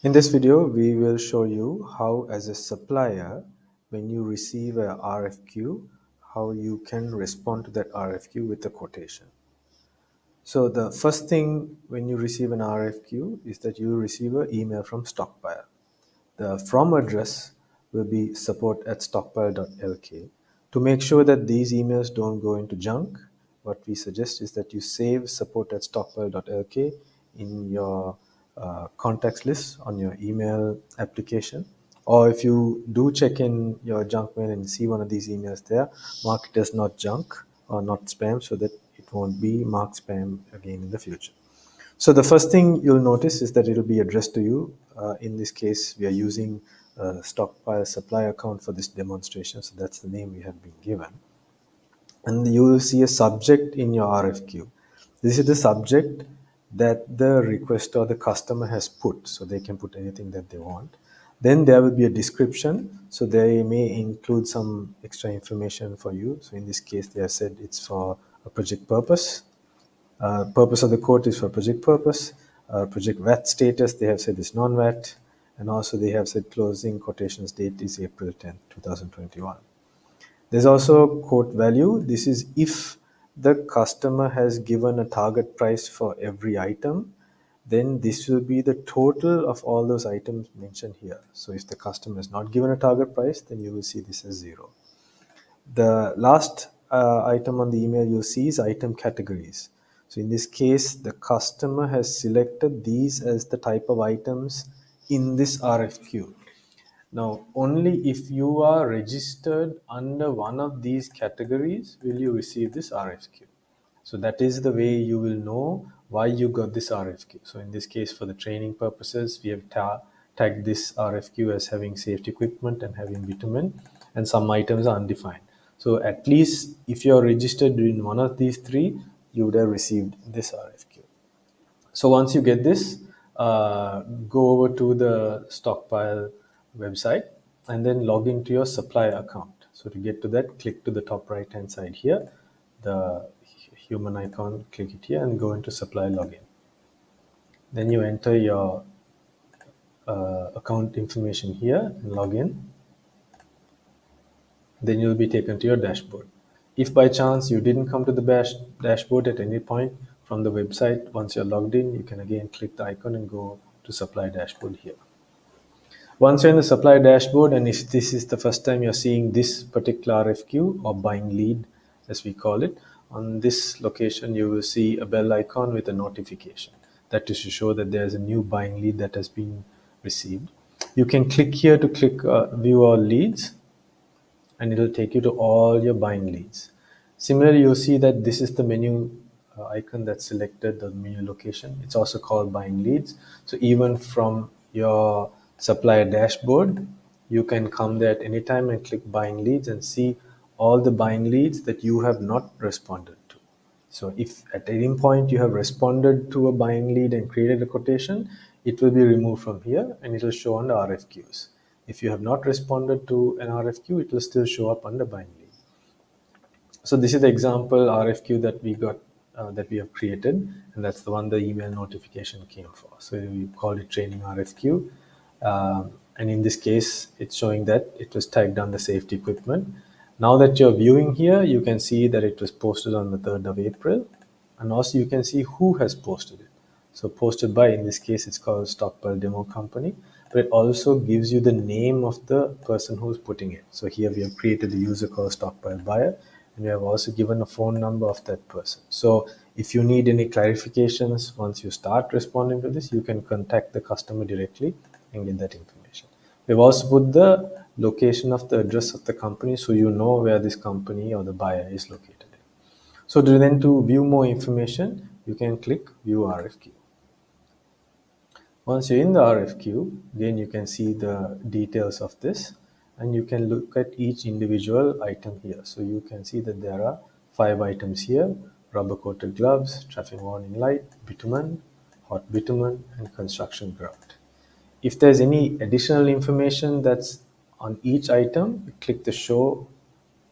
In this video, we will show you how as a supplier, when you receive a RFQ, how you can respond to that RFQ with a quotation. So the first thing when you receive an RFQ is that you receive an email from Stockpile. The from address will be support@stockpile.lk. To make sure that these emails don't go into junk, what we suggest is that you save support@stockpile.lk in your contacts list on your email application. Or if you do check in your junk mail and see one of these emails there, mark it as not junk or not spam so that it won't be marked spam again in the future. So the first thing you'll notice is that it'll be addressed to you. In this case, we are using a Stockpile supply account for this demonstration. So that's the name we have been given. And you will see a subject in your RFQ. This is the subject that the requester or the customer has put. So they can put anything that they want. Then there will be a description. So they may include some extra information for you. So in this case, they have said it's for a project purpose. Purpose of the quote is for project purpose. Project VAT status, they have said is non-VAT. And also they have said closing quotations date is April 10th, 2021. There's also quote value. This is if the customer has given a target price for every item, then this will be the total of all those items mentioned here. So if the customer has not given a target price, then you will see this as 0. The last item on the email you'll see is item categories. So in this case, the customer has selected these as the type of items in this RFQ. Now, only if you are registered under one of these categories will you receive this RFQ. So that is the way you will know why you got this RFQ. So in this case, for the training purposes, we have tagged this RFQ as having safety equipment and having bitumen, and some items are undefined. So at least if you are registered in one of these three, you would have received this RFQ. So once you get this, go over to the Stockpile website and then log into your supplier account. So to get to that, click to the top right hand side here, the human icon, click it here and go into supply login. Then you enter your account information here and log in. Then you'll be taken to your dashboard. If by chance you didn't come to the dashboard at any point from the website, once you're logged in, you can again click the icon and go to supply dashboard here. Once you're in the supply dashboard, and if this is the first time you're seeing this particular RFQ or buying lead, as we call it, on this location, you will see a bell icon with a notification. That is to show that there's a new buying lead that has been received. You can click here to click view all leads, and it'll take you to all your buying leads. Similarly, you'll see that this is the menu icon that's selected, the menu location. It's also called buying leads. So even from your supplier dashboard, you can come there at any time and click buying leads and see all the buying leads that you have not responded to. So if at any point you have responded to a buying lead and created a quotation, it will be removed from here and it will show on the RFQs. If you have not responded to an RFQ, it will still show up under buying lead. So this is the example RFQ that we got, that we have created, and that's the one the email notification came for. So we call it training RFQ. And in this case, it's showing that it was tagged under safety equipment. Now that you're viewing here, you can see that it was posted on the 3rd of April. And also you can see who has posted it. So posted by, in this case, it's called Stockpile Demo Company, but it also gives you the name of the person who's putting it. So here we have created a user called Stockpile Buyer, and we have also given a phone number of that person. So if you need any clarifications, once you start responding to this, you can contact the customer directly and get that information. We've also put the location of the address of the company, so you know where this company or the buyer is located. So to view more information, you can click View RFQ. Once you're in the RFQ, then you can see the details of this, and you can look at each individual item here. So you can see that there are 5 items here: rubber coated gloves, traffic warning light, bitumen, hot bitumen, and construction grout. If there's any additional information that's on each item, click the show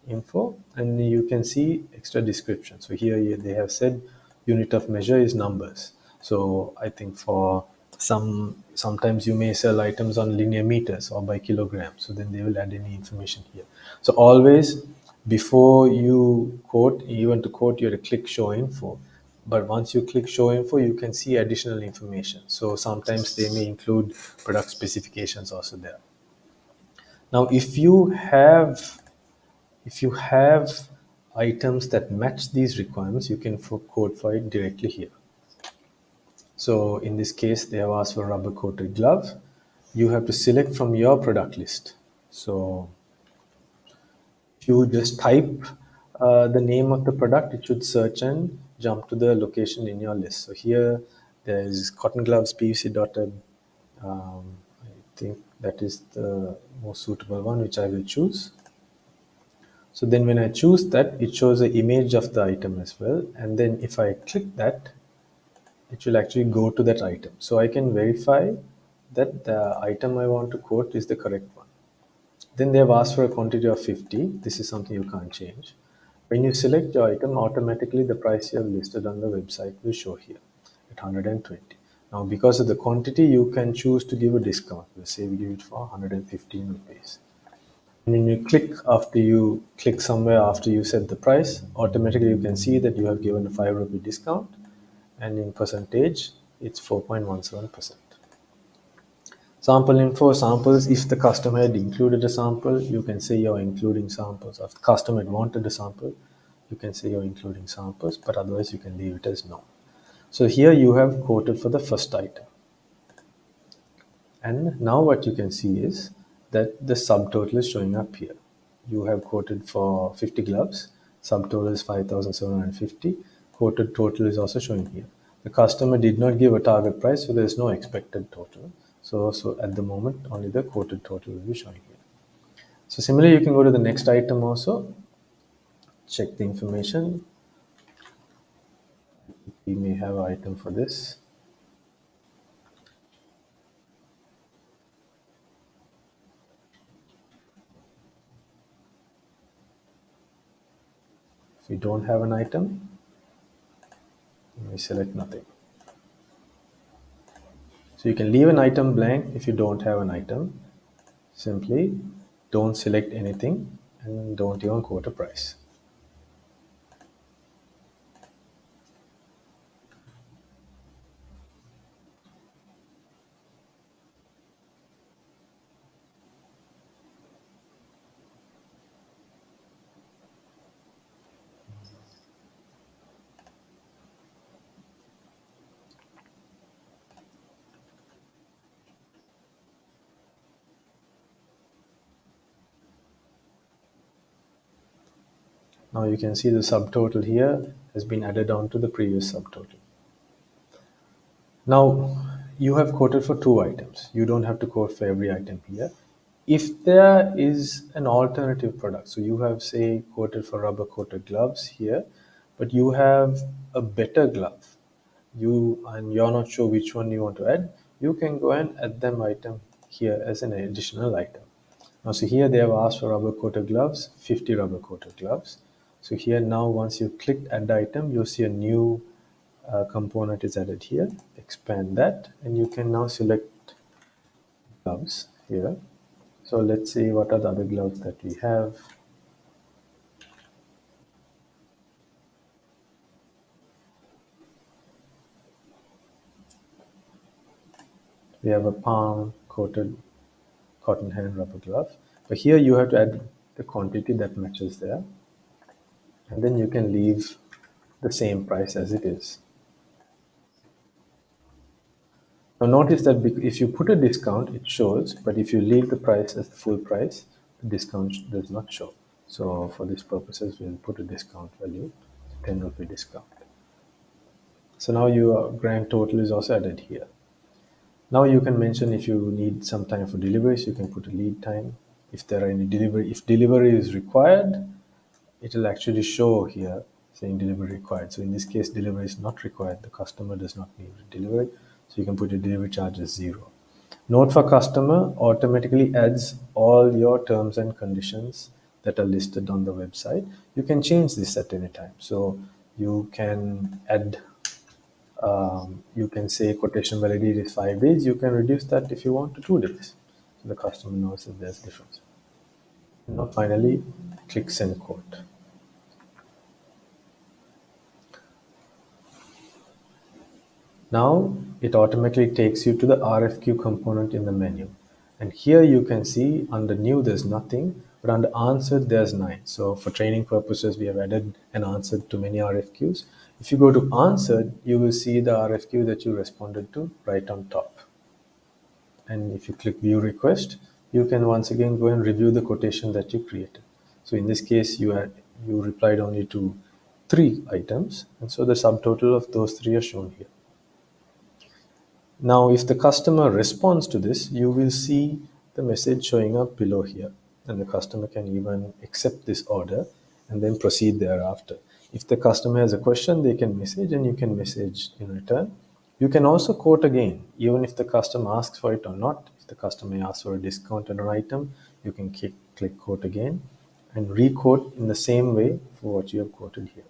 info and you can see extra description. So here they have said unit of measure is numbers. So I think for Sometimes you may sell items on linear meters or by kilograms, so then they will add any information here. So always, before you quote, you want to quote, you have to click show info. But once you click show info, you can see additional information. So sometimes they may include product specifications also there. Now if you have items that match these requirements, you can quote for it directly here. So in this case, they have asked for rubber coated glove. You have to select from your product list. So if you just type the name of the product, it should search and jump to the location in your list. So here there is cotton gloves, PVC dotted. I think that is the most suitable one, which I will choose. So then when I choose that, it shows the image of the item as well. And then if I click that, it will actually go to that item. So I can verify that the item I want to quote is the correct one. Then they have asked for a quantity of 50. This is something you can't change. When you select your item, automatically the price you have listed on the website will show here at 120. Now, because of the quantity, you can choose to give a discount. Let's say we give it for 115 rupees. And when you click after you click somewhere after you set the price, automatically you can see that you have given a 5 rupee discount, and in percentage, it's 4.17%. Sample info, samples. If the customer had included a sample, you can say you're including samples. If the customer had wanted a sample, you can say you're including samples, but otherwise you can leave it as no. So here you have quoted for the first item. And now what you can see is that the subtotal is showing up here. You have quoted for 50 gloves, subtotal is 5,750, quoted total is also showing here. The customer did not give a target price, so there is no expected total. So at the moment, only the quoted total will be showing here. So similarly, you can go to the next item also, check the information. We may have an item for this. If we don't have an item, we select nothing. So you can leave an item blank if you don't have an item. Simply don't select anything and don't even quote a price. Now you can see the subtotal here has been added on to the previous subtotal. Now you have quoted for 2 items. You don't have to quote for every item here. If there is an alternative product, so you have say quoted for rubber coated gloves here, but you have a better glove, you're not sure which one you want to add, you can go and add them item here as an additional item. Now, so here they have asked for rubber coated gloves, 50 rubber coated gloves. So here now, once you click add item, you'll see a new component is added here. Expand that, and you can now select gloves here. So let's see what are the other gloves that we have. We have a palm coated cotton hand rubber glove. But here you have to add the quantity that matches there. And then you can leave the same price as it is. Now notice that if you put a discount, it shows, but if you leave the price as the full price, the discount does not show. So for these purposes, we'll put a discount value, 10 rupee discount. So now your grand total is also added here. Now you can mention if you need some time for deliveries, you can put a lead time. If there are any delivery, if delivery is required, it will actually show here saying delivery required. So in this case, delivery is not required. The customer does not need delivery. So you can put your delivery charge as 0. Note for customer automatically adds all your terms and conditions that are listed on the website. You can change this at any time. So you can add You can say quotation validity is 5 days. You can reduce that if you want to 2 days. So the customer knows that there's a difference. Now finally, click send quote. Now it automatically takes you to the RFQ component in the menu. And here you can see under new there's nothing, but under answered there's 9. So for training purposes, we have added an answered to many RFQs. If you go to answered, you will see the RFQ that you responded to right on top. And if you click view request, you can once again go and review the quotation that you created. So in this case, you replied only to 3 items, and so the subtotal of those 3 are shown here. Now, if the customer responds to this, you will see the message showing up below here, and the customer can even accept this order and then proceed thereafter. If the customer has a question, they can message and you can message in return. You can also quote again, even if the customer asks for it or not. If the customer asks for a discount on an item, you can click quote again and re-quote in the same way for what you have quoted here.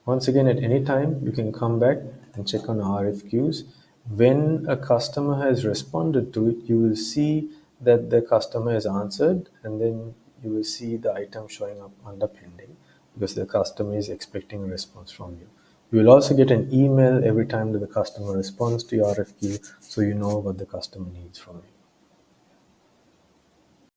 Once again, at any time, you can come back and check on RFQs. When a customer has responded to it, you will see that the customer has answered, and then you will see the item showing up under pending because the customer is expecting a response from you. You will also get an email every time that the customer responds to your RFQ, so you know what the customer needs from you.